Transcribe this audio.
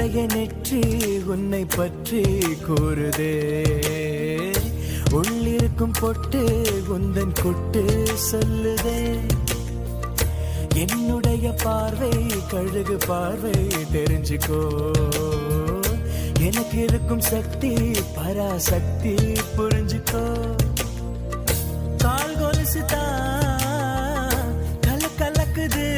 என்னுடைய நெற்றி உன்னை பற்றி கூறுதே, உள்ளிருக்கும் பொட்டு உந்தன் கொட்டு சொல்லுதே. என்னுடைய பார்வை கழுகு பார்வை தெரிஞ்சுக்கோ, எனக்கு இருக்கும் சக்தி பராசக்தி புரிஞ்சுக்கோ. கால் கொலுசுதான் கலக்குது,